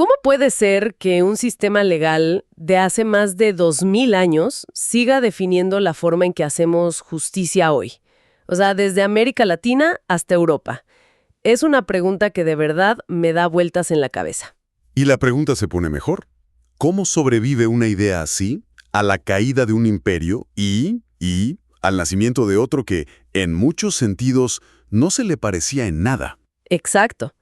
¿Cómo puede ser que un sistema legal de hace más de 2000 años siga definiendo la forma en que hacemos justicia hoy? O sea, desde América Latina hasta Europa. Es una pregunta que de verdad me da vueltas en la cabeza. Y la pregunta se pone mejor. ¿Cómo sobrevive una idea así a la caída de un imperio y al nacimiento de otro que, en muchos sentidos, no se le parecía en nada? Exacto.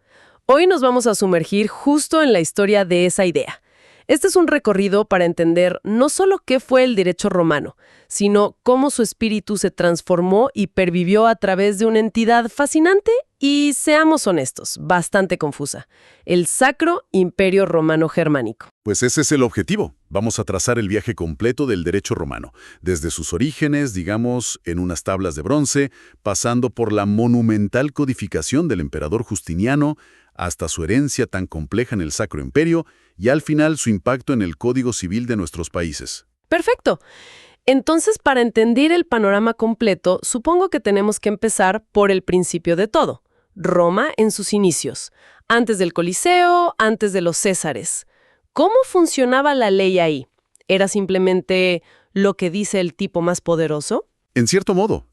Hoy nos vamos a sumergir justo en la historia de esa idea. Este es un recorrido para entender no solo qué fue el derecho romano, sino cómo su espíritu se transformó y pervivió a través de una entidad fascinante y, seamos honestos, bastante confusa: el Sacro Imperio Romano Germánico. Pues ese es el objetivo. Vamos a trazar el viaje completo del derecho romano, desde sus orígenes, digamos, en unas tablas de bronce, pasando por la monumental codificación del emperador Justiniano, hasta su herencia tan compleja en el Sacro Imperio y al final su impacto en el Código Civil de nuestros países. Perfecto. Entonces, para entender el panorama completo, supongo que tenemos que empezar por el principio de todo: Roma en sus inicios, antes del Coliseo, antes de los Césares. ¿Cómo funcionaba la ley ahí? ¿Era simplemente lo que dice el tipo más poderoso? En cierto modo,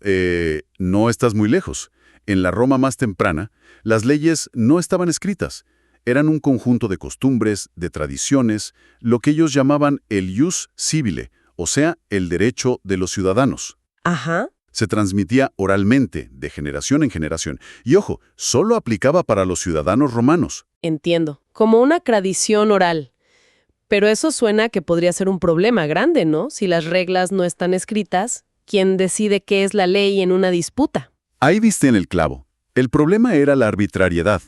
no estás muy lejos. En la Roma más temprana, las leyes no estaban escritas. Eran un conjunto de costumbres, de tradiciones, lo que ellos llamaban el ius civile, o sea, el derecho de los ciudadanos. Ajá. Se transmitía oralmente, de generación en generación. Y ojo, solo aplicaba para los ciudadanos romanos. Entiendo. Como una tradición oral. Pero eso suena que podría ser un problema grande, ¿no? Si las reglas no están escritas, ¿quién decide qué es la ley en una disputa? Ahí diste en el clavo. El problema era la arbitrariedad.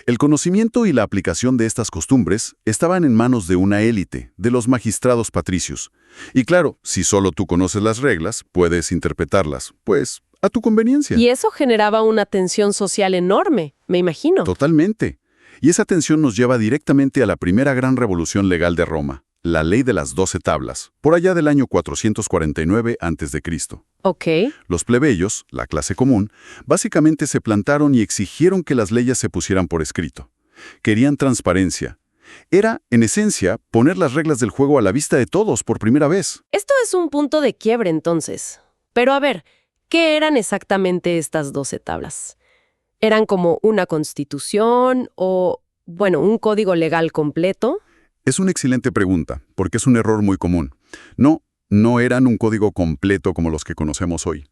El conocimiento y la aplicación de estas costumbres estaban en manos de una élite, de los magistrados patricios. Y claro, si solo tú conoces las reglas, puedes interpretarlas, pues, a tu conveniencia. Y eso generaba una tensión social enorme, me imagino. Totalmente. Y esa tensión nos lleva directamente a la primera gran revolución legal de Roma, la Ley de las 12 Tablas, por allá del año 449 a.C. Ok. Los plebeyos, la clase común, básicamente se plantaron y exigieron que las leyes se pusieran por escrito. Querían transparencia. Era, en esencia, poner las reglas del juego a la vista de todos por primera vez. Esto es un punto de quiebre entonces. Pero a ver, ¿qué eran exactamente estas 12 tablas? ¿Eran como una constitución o, bueno, un código legal completo? Es una excelente pregunta, porque es un error muy común. No eran un código completo como los que conocemos hoy.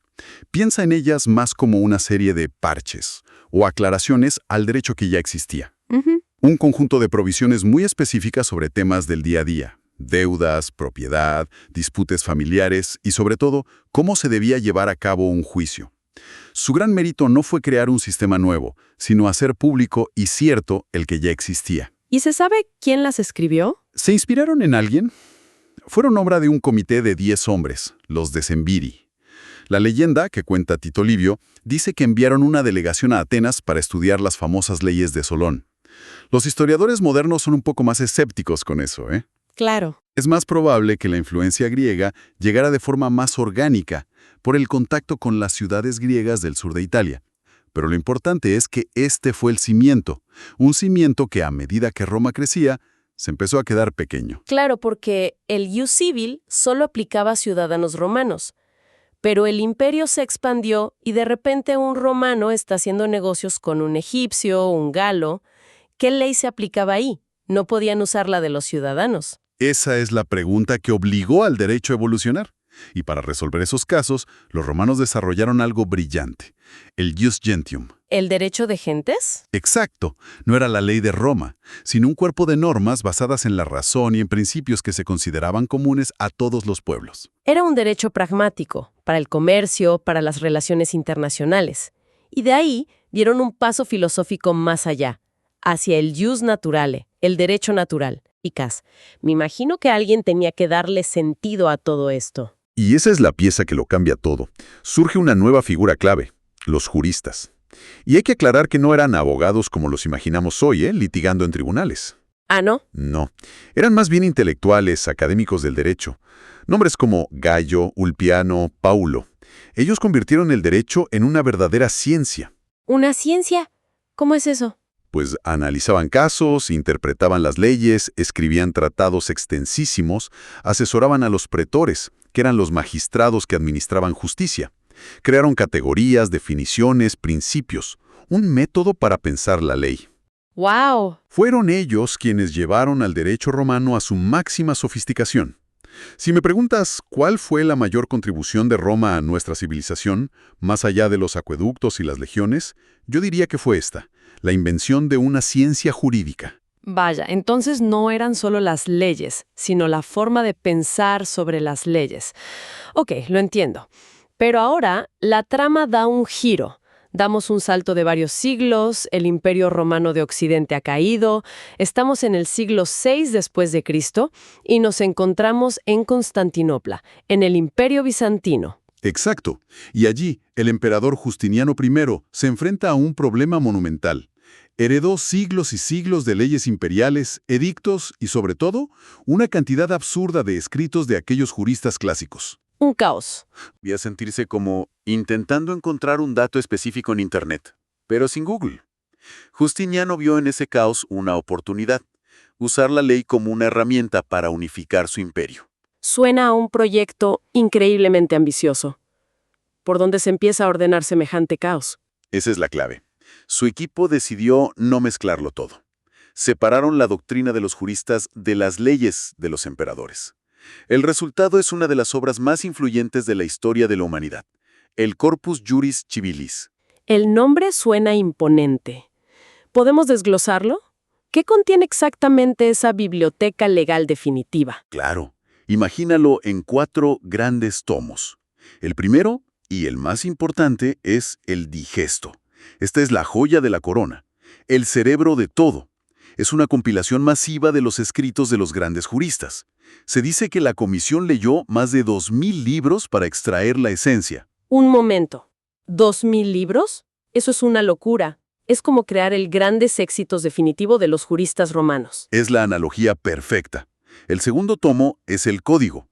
Piensa en ellas más como una serie de parches o aclaraciones al derecho que ya existía. Un conjunto de provisiones muy específicas sobre temas del día a día: deudas, propiedad, disputas familiares y, sobre todo, cómo se debía llevar a cabo un juicio. Su gran mérito no fue crear un sistema nuevo, sino hacer público y cierto el que ya existía. ¿Y se sabe quién las escribió? ¿Se inspiraron en alguien? Fueron obra de un comité de 10 hombres, los decemviri. La leyenda, que cuenta Tito Livio, dice que enviaron una delegación a Atenas para estudiar las famosas leyes de Solón. Los historiadores modernos son un poco más escépticos con eso, ¿eh? Claro. Es más probable que la influencia griega llegara de forma más orgánica, por el contacto con las ciudades griegas del sur de Italia. Pero lo importante es que este fue el cimiento, un cimiento que a medida que Roma crecía, se empezó a quedar pequeño. Claro, porque el ius civil solo aplicaba a ciudadanos romanos. Pero el imperio se expandió y de repente un romano está haciendo negocios con un egipcio, un galo. ¿Qué ley se aplicaba ahí? No podían usar la de los ciudadanos. Esa es la pregunta que obligó al derecho a evolucionar. Y para resolver esos casos, los romanos desarrollaron algo brillante: el ius gentium. ¿El derecho de gentes? Exacto, no era la ley de Roma, sino un cuerpo de normas basadas en la razón y en principios que se consideraban comunes a todos los pueblos. Era un derecho pragmático, para el comercio, para las relaciones internacionales. Y de ahí dieron un paso filosófico más allá, hacia el ius naturale, el derecho natural. Y Cas, me imagino que alguien tenía que darle sentido a todo esto. Y esa es la pieza que lo cambia todo. Surge una nueva figura clave: los juristas. Y hay que aclarar que no eran abogados como los imaginamos hoy, litigando en tribunales. ¿Ah, no? No. Eran más bien intelectuales, académicos del derecho. Nombres como Gallo, Ulpiano, Paulo. Ellos convirtieron el derecho en una verdadera ciencia. ¿Una ciencia? ¿Cómo es eso? Pues analizaban casos, interpretaban las leyes, escribían tratados extensísimos, asesoraban a los pretores, que eran los magistrados que administraban justicia. Crearon categorías, definiciones, principios, un método para pensar la ley. ¡Wow! Fueron ellos quienes llevaron al derecho romano a su máxima sofisticación. Si me preguntas cuál fue la mayor contribución de Roma a nuestra civilización, más allá de los acueductos y las legiones, yo diría que fue esta, la invención de una ciencia jurídica. Vaya, entonces no eran solo las leyes, sino la forma de pensar sobre las leyes. Ok, lo entiendo. Pero ahora la trama da un giro. Damos un salto de varios siglos, el Imperio Romano de Occidente ha caído, estamos en el siglo VI después de Cristo y nos encontramos en Constantinopla, en el Imperio Bizantino. Exacto. Y allí, el emperador Justiniano I se enfrenta a un problema monumental. Heredó siglos y siglos de leyes imperiales, edictos y, sobre todo, una cantidad absurda de escritos de aquellos juristas clásicos. Un caos. Y a sentirse como intentando encontrar un dato específico en Internet, pero sin Google. Justiniano vio en ese caos una oportunidad, usar la ley como una herramienta para unificar su imperio. Suena a un proyecto increíblemente ambicioso. ¿Por dónde se empieza a ordenar semejante caos? Esa es la clave. Su equipo decidió no mezclarlo todo. Separaron la doctrina de los juristas de las leyes de los emperadores. El resultado es una de las obras más influyentes de la historia de la humanidad, el Corpus Juris Civilis. El nombre suena imponente. ¿Podemos desglosarlo? ¿Qué contiene exactamente esa biblioteca legal definitiva? Claro, imagínalo en 4 grandes tomos. El primero, y el más importante, es el Digesto. Esta es la joya de la corona, el cerebro de todo. Es una compilación masiva de los escritos de los grandes juristas. Se dice que la comisión leyó más de 2000 libros para extraer la esencia. Un momento. ¿2000 libros? Eso es una locura. Es como crear el grandes éxitos definitivo de los juristas romanos. Es la analogía perfecta. El segundo tomo es el Código.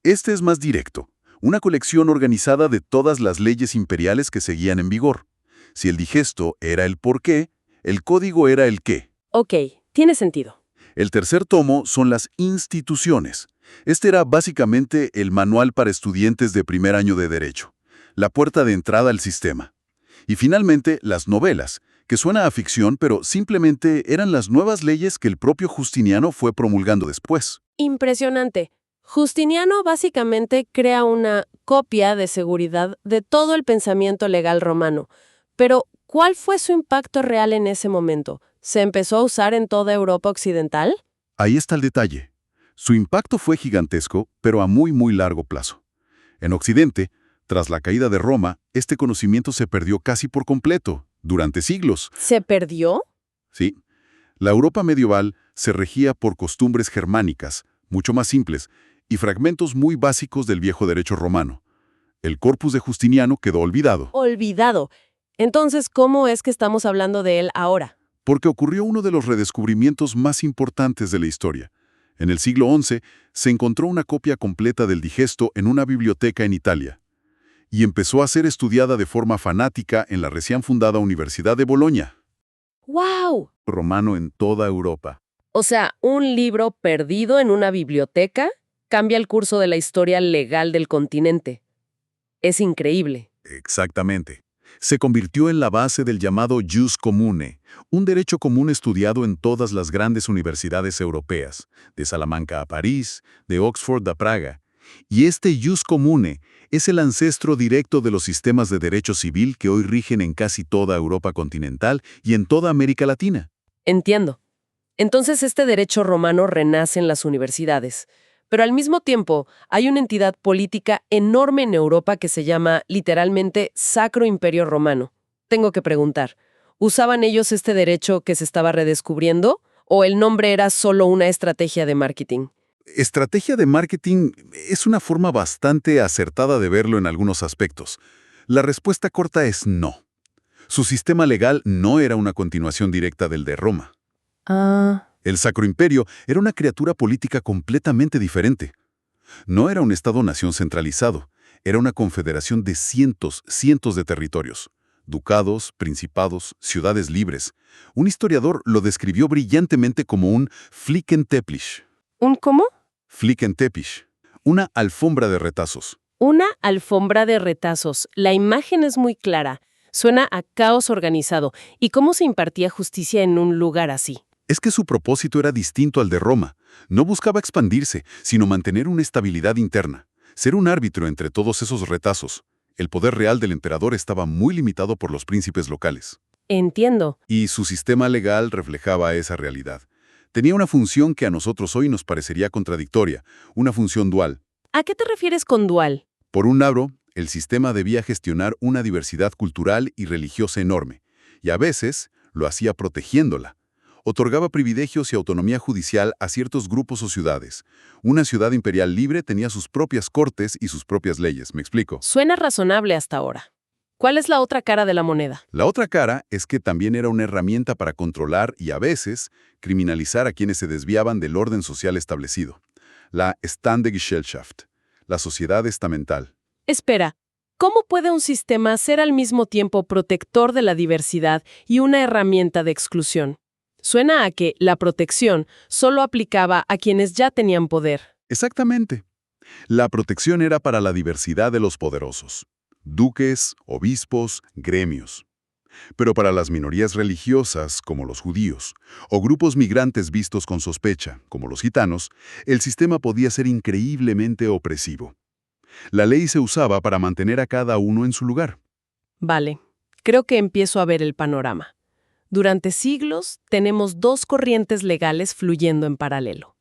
Este es más directo, una colección organizada de todas las leyes imperiales que seguían en vigor. Si el Digesto era el por qué, el Código era el qué. Ok, tiene sentido. El tercer tomo son las instituciones. Este era básicamente el manual para estudiantes de primer año de Derecho, la puerta de entrada al sistema. Y finalmente, las novelas, que suena a ficción, pero simplemente eran las nuevas leyes que el propio Justiniano fue promulgando después. Impresionante. Justiniano básicamente crea una copia de seguridad de todo el pensamiento legal romano. Pero, ¿cuál fue su impacto real en ese momento? ¿Se empezó a usar en toda Europa occidental? Ahí está el detalle. Su impacto fue gigantesco, pero a muy largo plazo. En Occidente, tras la caída de Roma, este conocimiento se perdió casi por completo, durante siglos. ¿Se perdió? Sí. La Europa medieval se regía por costumbres germánicas, mucho más simples, y fragmentos muy básicos del viejo derecho romano. El corpus de Justiniano quedó olvidado. Olvidado. Entonces, ¿cómo es que estamos hablando de él ahora? Porque ocurrió uno de los redescubrimientos más importantes de la historia. En el siglo XI se encontró una copia completa del Digesto en una biblioteca en Italia, y empezó a ser estudiada de forma fanática en la recién fundada Universidad de Bolonia. ¡Wow! Romano en toda Europa. O sea, un libro perdido en una biblioteca cambia el curso de la historia legal del continente. Es increíble. Exactamente. Se convirtió en la base del llamado Jus Commune, un derecho común estudiado en todas las grandes universidades europeas, de Salamanca a París, de Oxford a Praga. Y este Jus Commune es el ancestro directo de los sistemas de derecho civil que hoy rigen en casi toda Europa continental y en toda América Latina. Entiendo. Entonces este derecho romano renace en las universidades. Pero al mismo tiempo, hay una entidad política enorme en Europa que se llama, literalmente, Sacro Imperio Romano. Tengo que preguntar, ¿usaban ellos este derecho que se estaba redescubriendo? ¿O el nombre era solo una estrategia de marketing? Estrategia de marketing es una forma bastante acertada de verlo en algunos aspectos. La respuesta corta es no. Su sistema legal no era una continuación directa del de Roma. El Sacro Imperio era una criatura política completamente diferente. No era un Estado-nación centralizado, era una confederación de cientos de territorios. ducados, principados, ciudades libres. Un historiador lo describió brillantemente como un Flickenteppich. ¿Un cómo? Flickenteppich, una alfombra de retazos. Una alfombra de retazos. La imagen es muy clara. Suena a caos organizado. ¿Y cómo se impartía justicia en un lugar así? Es que su propósito era distinto al de Roma. No buscaba expandirse, sino mantener una estabilidad interna. Ser un árbitro entre todos esos retazos. El poder real del emperador estaba muy limitado por los príncipes locales. Entiendo. Y su sistema legal reflejaba esa realidad. Tenía una función que a nosotros hoy nos parecería contradictoria, una función dual. ¿A qué te refieres con dual? Por un lado, el sistema debía gestionar una diversidad cultural y religiosa enorme, y a veces lo hacía protegiéndola. Otorgaba privilegios y autonomía judicial a ciertos grupos o ciudades. Una ciudad imperial libre tenía sus propias cortes y sus propias leyes, ¿me explico? Suena razonable hasta ahora. ¿Cuál es la otra cara de la moneda? La otra cara es que también era una herramienta para controlar y, a veces, criminalizar a quienes se desviaban del orden social establecido. La Ständegesellschaft, la sociedad estamental. Espera, ¿cómo puede un sistema ser al mismo tiempo protector de la diversidad y una herramienta de exclusión? Suena a que la protección solo aplicaba a quienes ya tenían poder. Exactamente. La protección era para la diversidad de los poderosos. Duques, obispos, gremios. Pero para las minorías religiosas, como los judíos, o grupos migrantes vistos con sospecha, como los gitanos, el sistema podía ser increíblemente opresivo. La ley se usaba para mantener a cada uno en su lugar. Vale, creo que empiezo a ver el panorama. Durante siglos tenemos dos corrientes legales fluyendo en paralelo.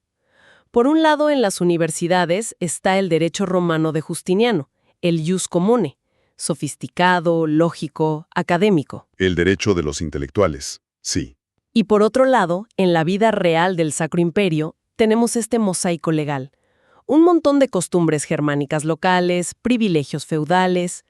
Por un lado, en las universidades está el derecho romano de Justiniano, el ius commune, sofisticado, lógico, académico. El derecho de los intelectuales, sí. Y por otro lado, en la vida real del Sacro Imperio, tenemos este mosaico legal. Un montón de costumbres germánicas locales, privilegios feudales.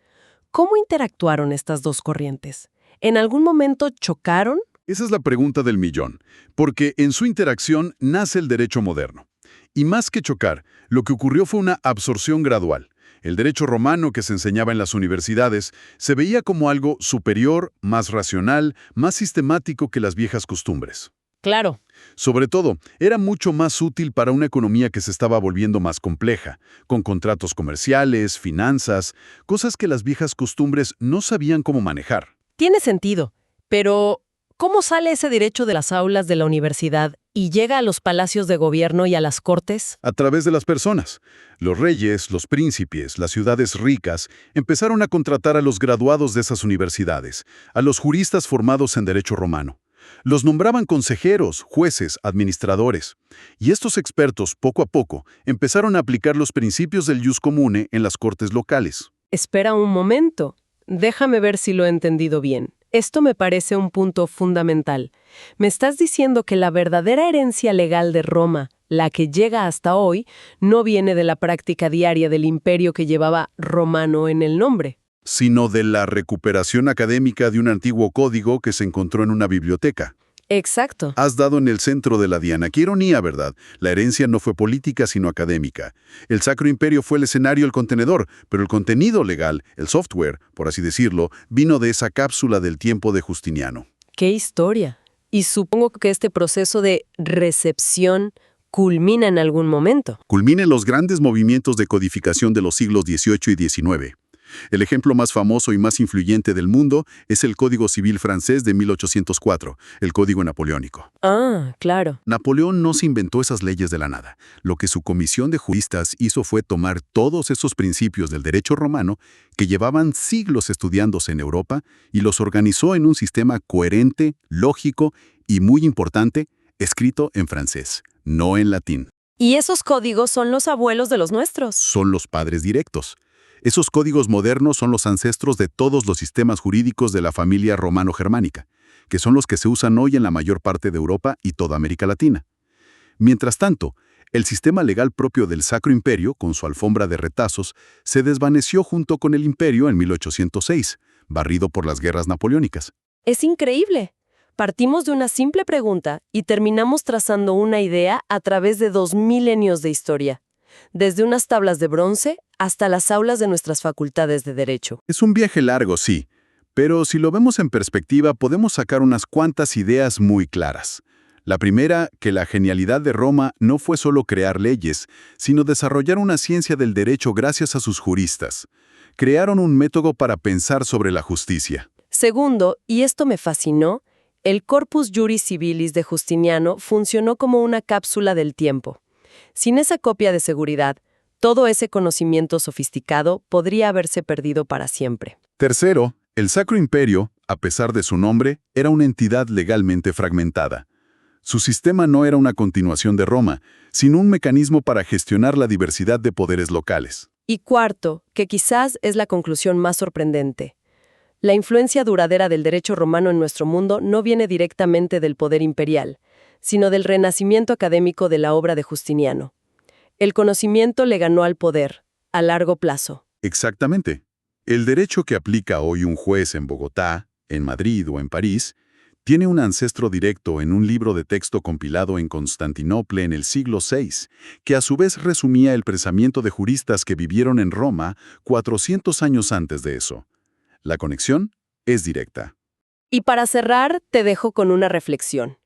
¿Cómo interactuaron estas dos corrientes? ¿En algún momento chocaron? Esa es la pregunta del millón, porque en su interacción nace el derecho moderno. Y más que chocar, lo que ocurrió fue una absorción gradual. El derecho romano que se enseñaba en las universidades se veía como algo superior, más racional, más sistemático que las viejas costumbres. Claro. Sobre todo, era mucho más útil para una economía que se estaba volviendo más compleja, con contratos comerciales, finanzas, cosas que las viejas costumbres no sabían cómo manejar. Tiene sentido, pero ¿cómo sale ese derecho de las aulas de la universidad y llega a los palacios de gobierno y a las cortes? A través de las personas. Los reyes, los príncipes, las ciudades ricas empezaron a contratar a los graduados de esas universidades, a los juristas formados en derecho romano. Los nombraban consejeros, jueces, administradores. Y estos expertos, poco a poco, empezaron a aplicar los principios del ius commune en las cortes locales. Espera un momento. Déjame ver si lo he entendido bien. Esto me parece un punto fundamental. Me estás diciendo que la verdadera herencia legal de Roma, la que llega hasta hoy, no viene de la práctica diaria del imperio que llevaba romano en el nombre, Sino de la recuperación académica de un antiguo código que se encontró en una biblioteca. Exacto. Has dado en el centro de la diana. Qué ironía, ¿verdad? La herencia no fue política, sino académica. El Sacro Imperio fue el escenario, el contenedor, pero el contenido legal, el software, por así decirlo, vino de esa cápsula del tiempo de Justiniano. ¡Qué historia! Y supongo que este proceso de recepción culmina en algún momento. Culmina en los grandes movimientos de codificación de los siglos XVIII y XIX. El ejemplo más famoso y más influyente del mundo es el Código Civil francés de 1804, el Código Napoleónico. Ah, claro. Napoleón no se inventó esas leyes de la nada. Lo que su comisión de juristas hizo fue tomar todos esos principios del derecho romano que llevaban siglos estudiándose en Europa y los organizó en un sistema coherente, lógico y, muy importante, escrito en francés, no en latín. Y esos códigos son los abuelos de los nuestros. Son los padres directos. Esos códigos modernos son los ancestros de todos los sistemas jurídicos de la familia romano-germánica, que son los que se usan hoy en la mayor parte de Europa y toda América Latina. Mientras tanto, el sistema legal propio del Sacro Imperio, con su alfombra de retazos, se desvaneció junto con el imperio en 1806, barrido por las guerras napoleónicas. Es increíble. Partimos de una simple pregunta y terminamos trazando una idea a través de 2 milenios de historia, desde unas tablas de bronce hasta las aulas de nuestras facultades de Derecho. Es un viaje largo, sí, Pero si lo vemos en perspectiva, podemos sacar unas cuantas ideas muy claras. La primera, que la genialidad de Roma no fue solo crear leyes, sino desarrollar una ciencia del derecho gracias a sus juristas. Crearon un método para pensar sobre la justicia. Segundo, y esto me fascinó, el Corpus Juris Civilis de Justiniano funcionó como una cápsula del tiempo. Sin esa copia de seguridad, todo ese conocimiento sofisticado podría haberse perdido para siempre. Tercero, el Sacro Imperio, a pesar de su nombre, era una entidad legalmente fragmentada. Su sistema no era una continuación de Roma, sino un mecanismo para gestionar la diversidad de poderes locales. Y cuarto, que quizás es la conclusión más sorprendente. La influencia duradera del derecho romano en nuestro mundo no viene directamente del poder imperial, sino del renacimiento académico de la obra de Justiniano. El conocimiento le ganó al poder, a largo plazo. Exactamente. El derecho que aplica hoy un juez en Bogotá, en Madrid o en París, tiene un ancestro directo en un libro de texto compilado en Constantinopla en el siglo VI, que a su vez resumía el pensamiento de juristas que vivieron en Roma 400 años antes de eso. La conexión es directa. Y para cerrar, te dejo con una reflexión.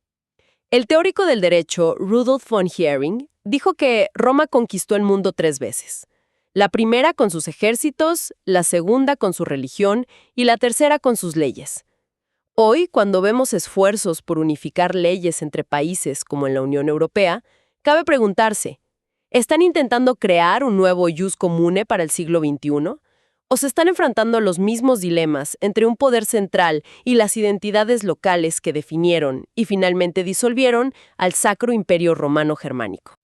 El teórico del derecho, Rudolf von Heering, dijo que Roma conquistó el mundo 3 veces. La primera con sus ejércitos, la segunda con su religión y la tercera con sus leyes. Hoy, cuando vemos esfuerzos por unificar leyes entre países como en la Unión Europea, cabe preguntarse, ¿están intentando crear un nuevo ius comune para el siglo XXI? ¿O se están enfrentando a los mismos dilemas entre un poder central y las identidades locales que definieron y finalmente disolvieron al Sacro Imperio Romano Germánico?